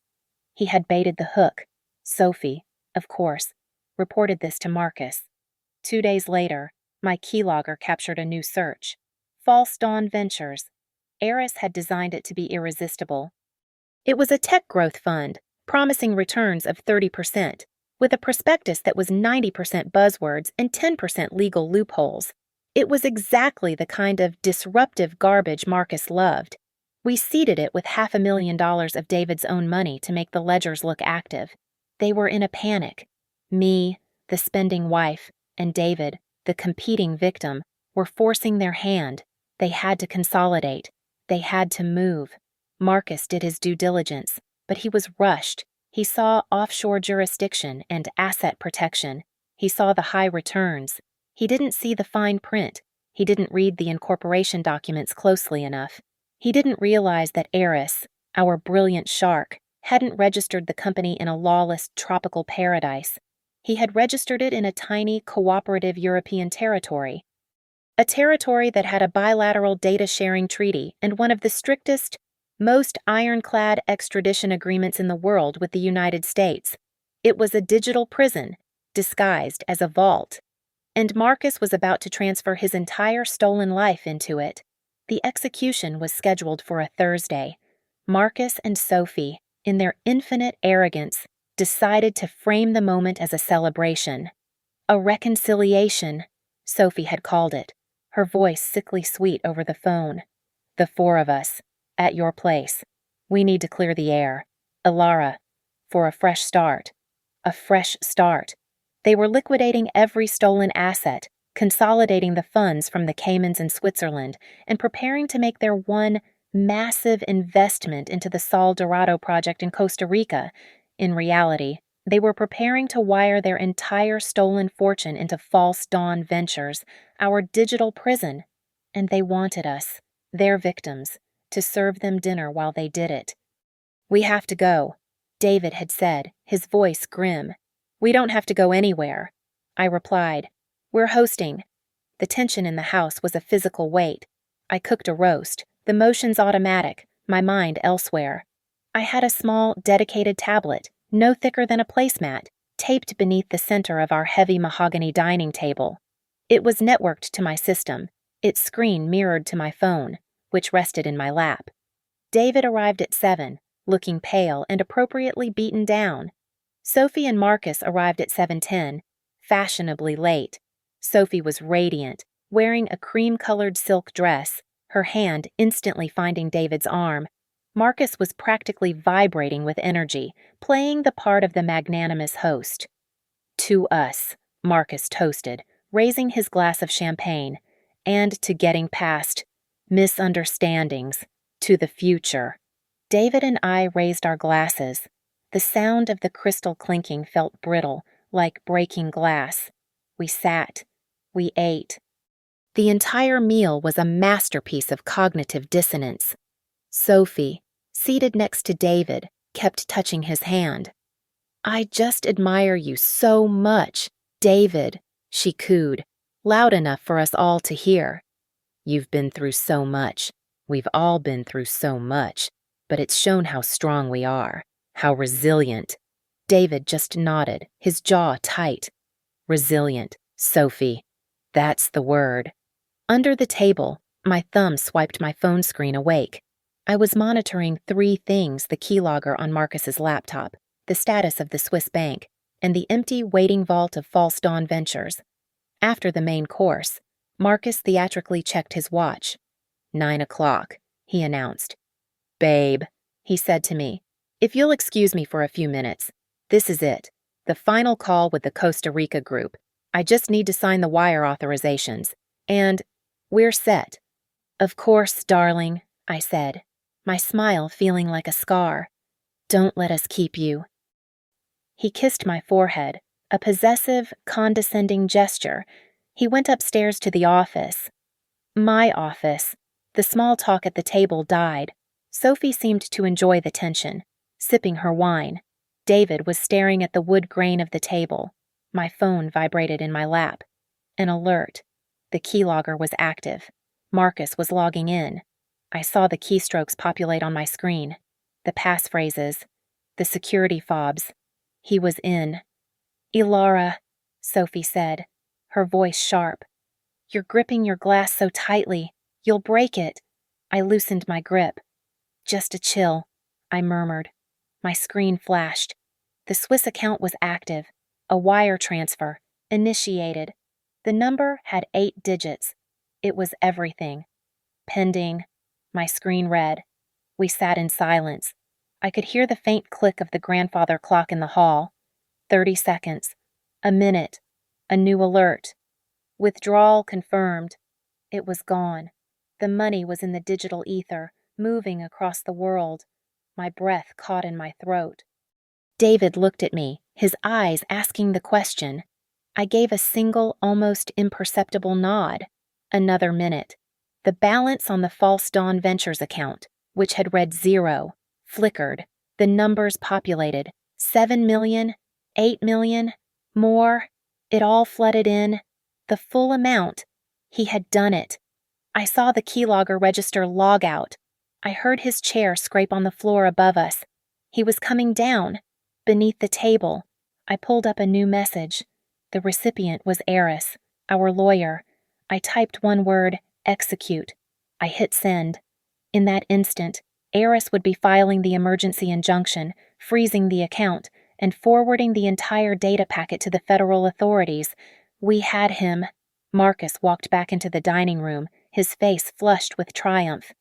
A: He had baited the hook. Sophie, of course, reported this to Marcus. 2 days later, my keylogger captured a new search. False Dawn Ventures. Eris had designed it to be irresistible. It was a tech growth fund, promising returns of 30%, with a prospectus that was 90% buzzwords and 10% legal loopholes. It was exactly the kind of disruptive garbage Marcus loved. We seeded it with $500,000 of David's own money to make the ledgers look active. They were in a panic. Me, the spending wife, and David, the competing victim, were forcing their hand. They had to consolidate. They had to move. Marcus did his due diligence, but he was rushed. He saw offshore jurisdiction and asset protection. He saw the high returns. He didn't see the fine print. He didn't read the incorporation documents closely enough. He didn't realize that Eris, our brilliant shark, hadn't registered the company in a lawless tropical paradise. He had registered it in a tiny, cooperative European territory. A territory that had a bilateral data-sharing treaty and one of the strictest, most ironclad extradition agreements in the world with the United States. It was a digital prison, disguised as a vault. And Marcus was about to transfer his entire stolen life into it. The execution was scheduled for a Thursday. Marcus and Sophie, in their infinite arrogance, decided to frame the moment as a celebration. A reconciliation, Sophie had called it, her voice sickly sweet over the phone. The four of us, at your place. We need to clear the air. Ilara, for a fresh start. A fresh start. They were liquidating every stolen asset, consolidating the funds from the Caymans and Switzerland, and preparing to make their one massive investment into the Sol Dorado project in Costa Rica. In reality, they were preparing to wire their entire stolen fortune into False Dawn Ventures, our digital prison. And they wanted us, their victims, to serve them dinner while they did it. We have to go, David had said, his voice grim. We don't have to go anywhere, I replied. We're hosting. The tension in the house was a physical weight. I cooked a roast, the motions automatic, my mind elsewhere. I had a small, dedicated tablet, no thicker than a placemat, taped beneath the center of our heavy mahogany dining table. It was networked to my system, its screen mirrored to my phone, which rested in my lap. David arrived at 7, looking pale and appropriately beaten down. Sophie and Marcus arrived at 7:10, fashionably late. Sophie was radiant, wearing a cream-colored silk dress, her hand instantly finding David's arm. Marcus was practically vibrating with energy, playing the part of the magnanimous host. To us, Marcus toasted, raising his glass of champagne, and to getting past misunderstandings, to the future. David and I raised our glasses. The sound of the crystal clinking felt brittle, like breaking glass. We sat. We ate. The entire meal was a masterpiece of cognitive dissonance. Sophie, seated next to David, kept touching his hand. I just admire you so much, David, she cooed, loud enough for us all to hear. You've been through so much. We've all been through so much, but it's shown how strong we are, how resilient. David just nodded, his jaw tight. Resilient, Sophie. That's the word. Under the table, my thumb swiped my phone screen awake. I was monitoring 3 things: the keylogger on Marcus's laptop, the status of the Swiss bank, and the empty waiting vault of False Dawn Ventures. After the main course, Marcus theatrically checked his watch. 9 o'clock, he announced. Babe, he said to me, if you'll excuse me for a few minutes, this is it, the final call with the Costa Rica group. I just need to sign the wire authorizations, and we're set. Of course, darling, I said, my smile feeling like a scar. Don't let us keep you. He kissed my forehead, a possessive, condescending gesture. He went upstairs to the office. My office. The small talk at the table died. Sophie seemed to enjoy the tension, sipping her wine. David was staring at the wood grain of the table. My phone vibrated in my lap. An alert. The keylogger was active. Marcus was logging in. I saw the keystrokes populate on my screen. The passphrases. The security fobs. He was in. Ilara, Sophie said, her voice sharp. You're gripping your glass so tightly. You'll break it. I loosened my grip. Just a chill, I murmured. My screen flashed. The Swiss account was active. A wire transfer. Initiated. The number had 8 digits. It was everything. Pending. My screen read. We sat in silence. I could hear the faint click of the grandfather clock in the hall. 30 seconds. A minute. A new alert. Withdrawal confirmed. It was gone. The money was in the digital ether, moving across the world. My breath caught in my throat. David looked at me, his eyes asking the question. I gave a single, almost imperceptible nod. Another minute. The balance on the False Dawn Ventures account, which had read 0, flickered. The numbers populated. 7 million, 8 million, more. It all flooded in. The full amount. He had done it. I saw the keylogger register log out. I heard his chair scrape on the floor above us. He was coming down. Beneath the table. I pulled up a new message. The recipient was Eris, our lawyer. I typed one word, execute. I hit send. In that instant, Eris would be filing the emergency injunction, freezing the account, and forwarding the entire data packet to the federal authorities. We had him. Marcus walked back into the dining room, his face flushed with triumph.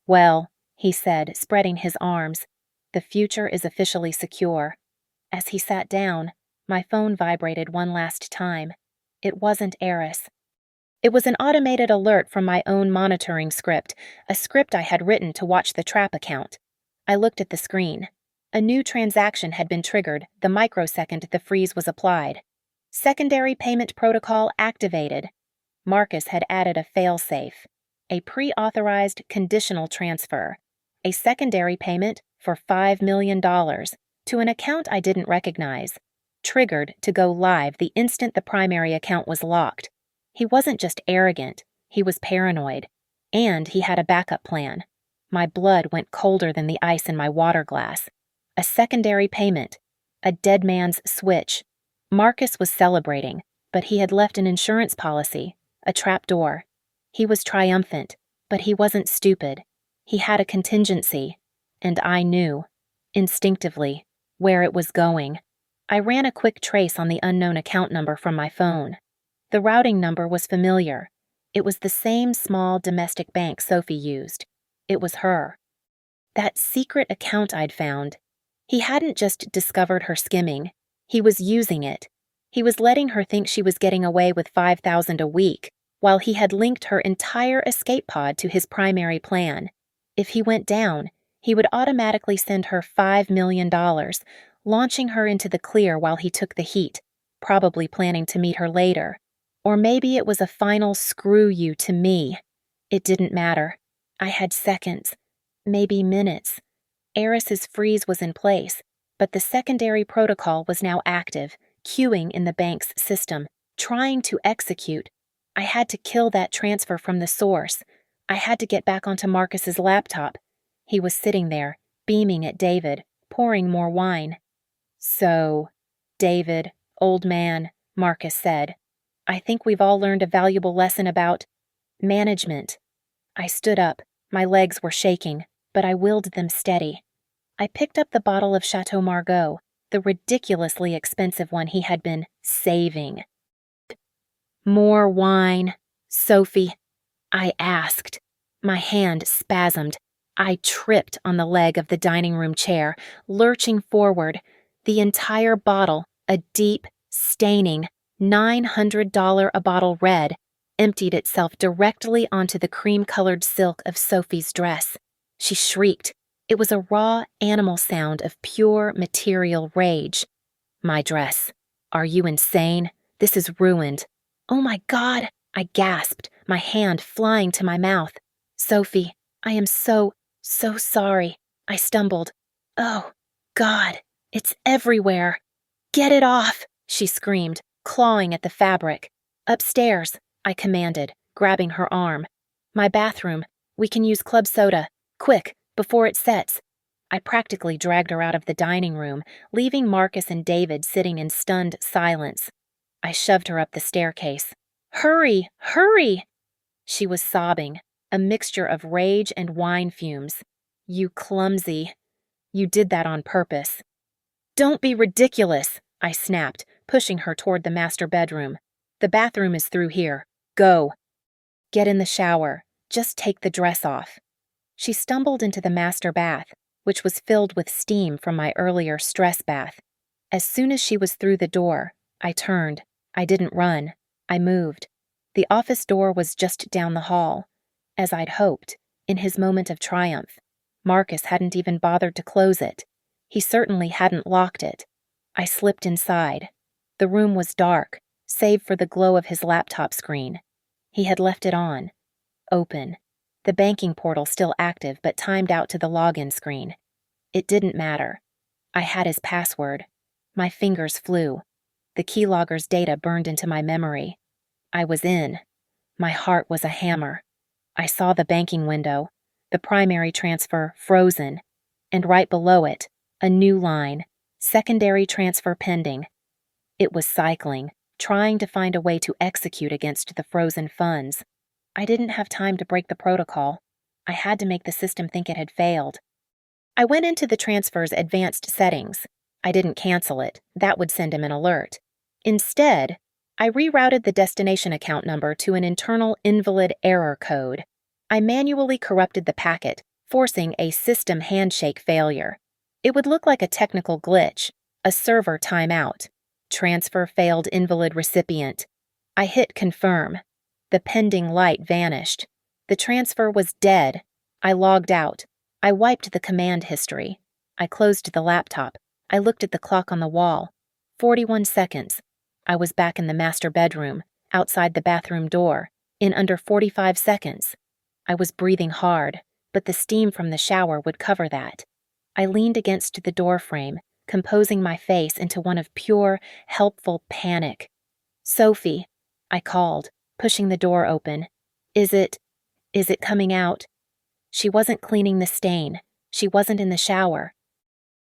A: "Well," he said, spreading his arms, "the future is officially secure." As he sat down, my phone vibrated one last time. It wasn't Eris. It was an automated alert from my own monitoring script, a script I had written to watch the trap account. I looked at the screen. A new transaction had been triggered the microsecond the freeze was applied. Secondary payment protocol activated. Marcus had added a failsafe, a pre-authorized conditional transfer, a secondary payment for $5 million to an account I didn't recognize, triggered to go live the instant the primary account was locked. He wasn't just arrogant, he was paranoid. And he had a backup plan. My blood went colder than the ice in my water glass. A secondary payment. A dead man's switch. Marcus was celebrating, but he had left an insurance policy, a trapdoor. He was triumphant, but he wasn't stupid. He had a contingency, and I knew, instinctively, where it was going. I ran a quick trace on the unknown account number from my phone. The routing number was familiar. It was the same small domestic bank Sophie used. It was her. That secret account I'd found. He hadn't just discovered her skimming. He was using it. He was letting her think she was getting away with $5,000 a week, while he had linked her entire escape pod to his primary plan. If he went down, he would automatically send her $5 million, launching her into the clear while he took the heat, probably planning to meet her later. Or maybe it was a final screw you to me. It didn't matter. I had seconds, maybe minutes. Eris's freeze was in place, but the secondary protocol was now active, queuing in the bank's system, trying to execute. I had to kill that transfer from the source. I had to get back onto Marcus's laptop. He was sitting there, beaming at David, pouring more wine. "So, David, old man," Marcus said, "I think we've all learned a valuable lesson about management." I stood up. My legs were shaking, but I willed them steady. I picked up the bottle of Chateau Margaux, the ridiculously expensive one he had been saving. "More wine, Sophie," I asked. My hand spasmed. I tripped on the leg of the dining room chair, lurching forward. The entire bottle, a deep, staining, $900 a bottle red, emptied itself directly onto the cream-colored silk of Sophie's dress. She shrieked. It was a raw animal sound of pure material rage. "My dress. Are you insane? This is ruined." "Oh my God," I gasped, my hand flying to my mouth. "Sophie, I am so sorry." I stumbled. "Oh, God, it's everywhere." "Get it off," she screamed, clawing at the fabric. "Upstairs," I commanded, grabbing her arm. "My bathroom. We can use club soda. Quick, before it sets." I practically dragged her out of the dining room, leaving Marcus and David sitting in stunned silence. I shoved her up the staircase. "Hurry, hurry!" She was sobbing, a mixture of rage and wine fumes. "You clumsy. You did that on purpose." "Don't be ridiculous," I snapped, pushing her toward the master bedroom. "The bathroom is through here. Go." "Get in the shower. Just take the dress off." She stumbled into the master bath, which was filled with steam from my earlier stress bath. As soon as she was through the door, I turned. I didn't run. I moved. The office door was just down the hall. As I'd hoped, in his moment of triumph, Marcus hadn't even bothered to close it. He certainly hadn't locked it. I slipped inside. The room was dark, save for the glow of his laptop screen. He had left it on. Open. The banking portal still active but timed out to the login screen. It didn't matter. I had his password. My fingers flew. The keylogger's data burned into my memory. I was in. My heart was a hammer. I saw the banking window, the primary transfer frozen, and right below it, a new line, secondary transfer pending. It was cycling, trying to find a way to execute against the frozen funds. I didn't have time to break the protocol. I had to make the system think it had failed. I went into the transfer's advanced settings. I didn't cancel it. That would send him an alert. Instead, I rerouted the destination account number to an internal invalid error code. I manually corrupted the packet, forcing a system handshake failure. It would look like a technical glitch, a server timeout. Transfer failed invalid recipient. I hit confirm. The pending light vanished. The transfer was dead. I logged out. I wiped the command history. I closed the laptop. I looked at the clock on the wall. 41 seconds. I was back in the master bedroom, outside the bathroom door, in under 45 seconds. I was breathing hard, but the steam from the shower would cover that. I leaned against the doorframe, composing my face into one of pure, helpful panic. "Sophie," I called, pushing the door open. Is it coming out?" She wasn't cleaning the stain. She wasn't in the shower.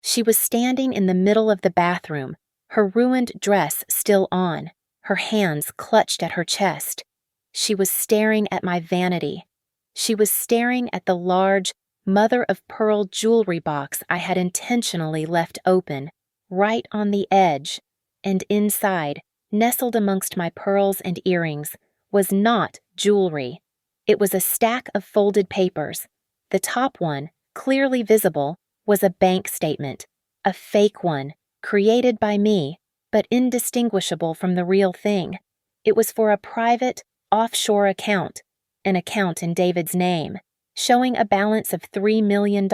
A: She was standing in the middle of the bathroom, her ruined dress still on, her hands clutched at her chest. She was staring at my vanity. She was staring at the large, mother-of-pearl jewelry box I had intentionally left open, right on the edge, and inside, nestled amongst my pearls and earrings, was not jewelry. It was a stack of folded papers. The top one, clearly visible, was a bank statement, a fake one, created by me, but indistinguishable from the real thing. It was for a private, offshore account, an account in David's name, showing a balance of $3 million.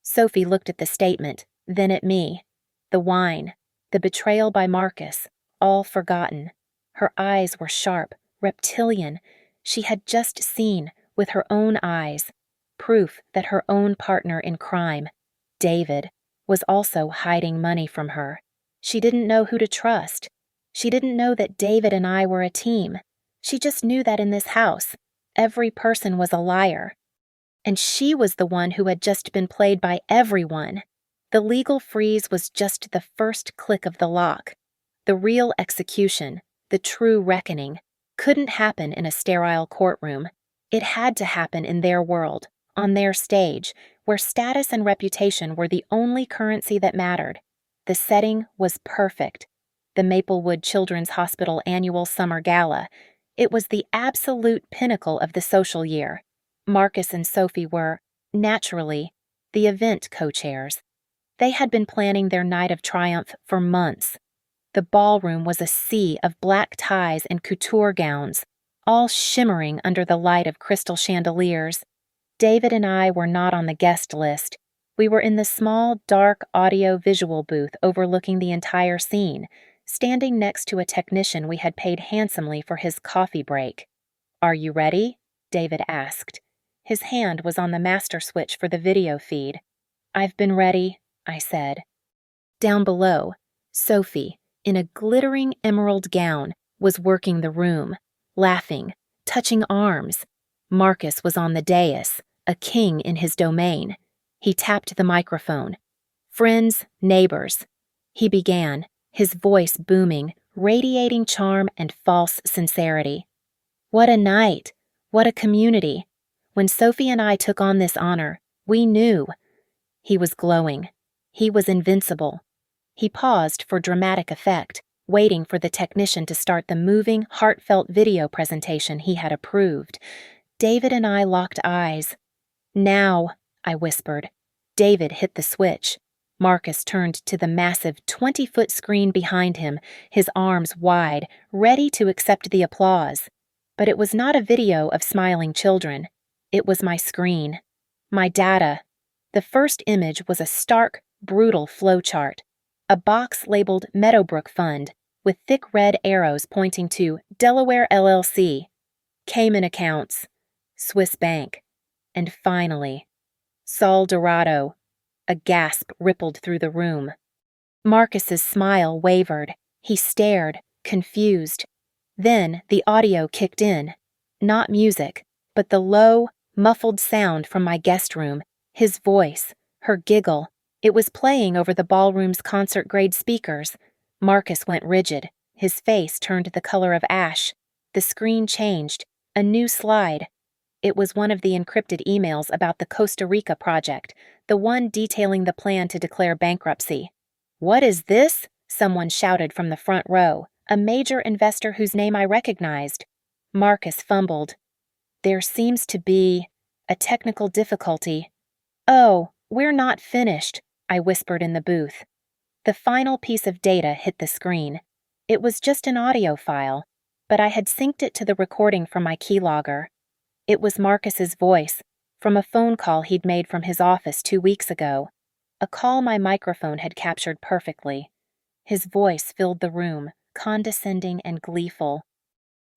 A: Sophie looked at the statement, then at me. The wine, the betrayal by Marcus, all forgotten. Her eyes were sharp, reptilian. She had just seen, with her own eyes, proof that her own partner in crime, David, was also hiding money from her. She didn't know who to trust. She didn't know that David and I were a team. She just knew that in this house, every person was a liar. And she was the one who had just been played by everyone. The legal freeze was just the first click of the lock. The real execution, the true reckoning, couldn't happen in a sterile courtroom. It had to happen in their world, on their stage, where status and reputation were the only currency that mattered. The setting was perfect. The Maplewood Children's Hospital annual summer gala. It was the absolute pinnacle of the social year. Marcus and Sophie were, naturally, the event co-chairs. They had been planning their night of triumph for months. The ballroom was a sea of black ties and couture gowns, all shimmering under the light of crystal chandeliers. David and I were not on the guest list. We were in the small, dark audio-visual booth overlooking the entire scene, standing next to a technician we had paid handsomely for his coffee break. "Are you ready?" David asked. His hand was on the master switch for the video feed. "I've been ready," I said. Down below, Sophie, in a glittering emerald gown, was working the room, laughing, touching arms. Marcus was on the dais, a king in his domain. He tapped the microphone. "Friends, neighbors," he began, his voice booming, radiating charm and false sincerity. "What a night! What a community! When Sophie and I took on this honor, we knew." He was glowing. He was invincible. He paused for dramatic effect, waiting for the technician to start the moving, heartfelt video presentation he had approved. David and I locked eyes. "Now," I whispered. David hit the switch. Marcus turned to the massive 20-foot screen behind him, his arms wide, ready to accept the applause. But it was not a video of smiling children. It was my screen. My data. The first image was a stark, brutal flowchart. A box labeled Meadowbrook Fund, with thick red arrows pointing to Delaware LLC, Cayman Accounts, Swiss Bank, and finally, Sol Dorado. A gasp rippled through the room. Marcus's smile wavered. He stared, confused. Then the audio kicked in. Not music, but the low, muffled sound from my guest room, his voice, her giggle. It was playing over the ballroom's concert-grade speakers. Marcus went rigid. His face turned the color of ash. The screen changed. A new slide. It was one of the encrypted emails about the Costa Rica project, the one detailing the plan to declare bankruptcy. "What is this?" someone shouted from the front row, a major investor whose name I recognized. Marcus fumbled. "There seems to be a technical difficulty." "Oh, we're not finished," I whispered in the booth. The final piece of data hit the screen. It was just an audio file, but I had synced it to the recording from my keylogger. It was Marcus's voice, from a phone call he'd made from his office 2 weeks ago, a call my microphone had captured perfectly. His voice filled the room, condescending and gleeful.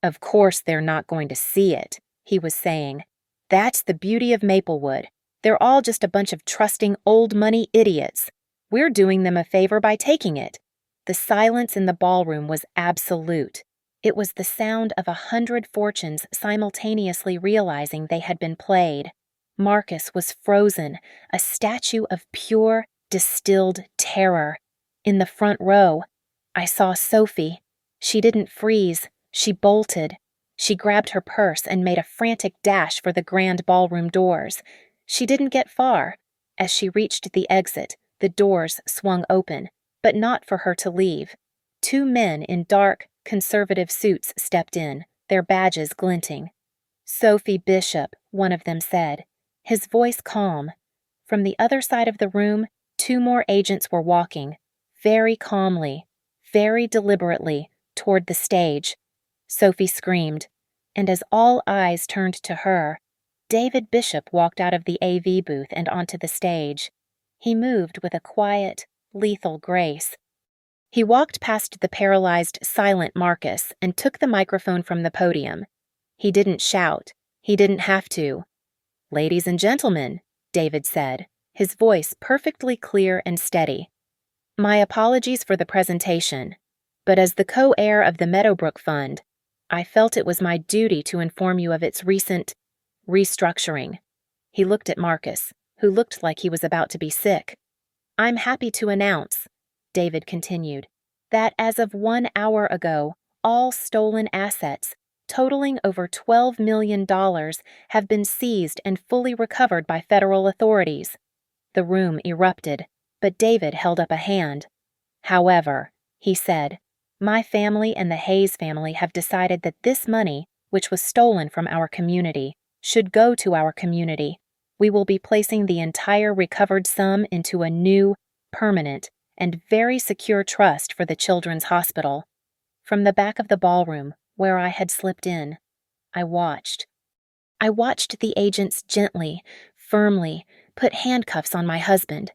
A: "Of course they're not going to see it," he was saying. "That's the beauty of Maplewood. They're all just a bunch of trusting old money idiots. We're doing them a favor by taking it." The silence in the ballroom was absolute. It was the sound of 100 fortunes simultaneously realizing they had been played. Marcus was frozen, a statue of pure, distilled terror. In the front row, I saw Sophie. She didn't freeze. She bolted. She grabbed her purse and made a frantic dash for the grand ballroom doors. She didn't get far. As she reached the exit, the doors swung open, but not for her to leave. 2 men in dark, conservative suits stepped in, their badges glinting. "Sophie Bishop," one of them said, his voice calm. From the other side of the room, 2 more agents were walking, very calmly, very deliberately, toward the stage. Sophie screamed, and as all eyes turned to her, David Bishop walked out of the AV booth and onto the stage. He moved with a quiet, lethal grace. He walked past the paralyzed, silent Marcus and took the microphone from the podium. He didn't shout. He didn't have to. "Ladies and gentlemen," David said, his voice perfectly clear and steady. "My apologies for the presentation, but as the co-heir of the Meadowbrook Fund, I felt it was my duty to inform you of its recent restructuring." He looked at Marcus, who looked like he was about to be sick. "I'm happy to announce," David continued, "that as of 1 hour ago, all stolen assets, totaling over $12 million, have been seized and fully recovered by federal authorities." The room erupted, but David held up a hand. "However," he said, "my family and the Hayes family have decided that this money, which was stolen from our community, should go to our community. We will be placing the entire recovered sum into a new, permanent, and very secure trust for the Children's Hospital." From the back of the ballroom, where I had slipped in, I watched. I watched the agents gently, firmly, put handcuffs on my husband.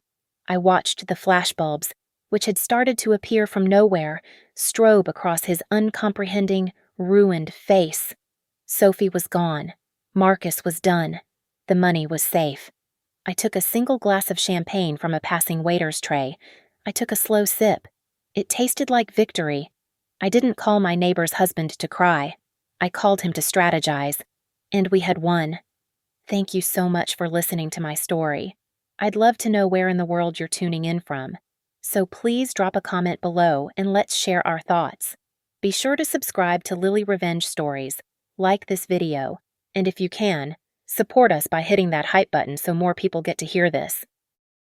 A: I watched the flashbulbs, which had started to appear from nowhere, strobe across his uncomprehending, ruined face. Sophie was gone. Marcus was done. The money was safe. I took a single glass of champagne from a passing waiter's tray. I took a slow sip. It tasted like victory. I didn't call my neighbor's husband to cry. I called him to strategize. And we had won. Thank you so much for listening to my story. I'd love to know where in the world you're tuning in from. So please drop a comment below and let's share our thoughts. Be sure to subscribe to Lily Revenge Stories, like this video, and if you can, support us by hitting that hype button so more people get to hear this.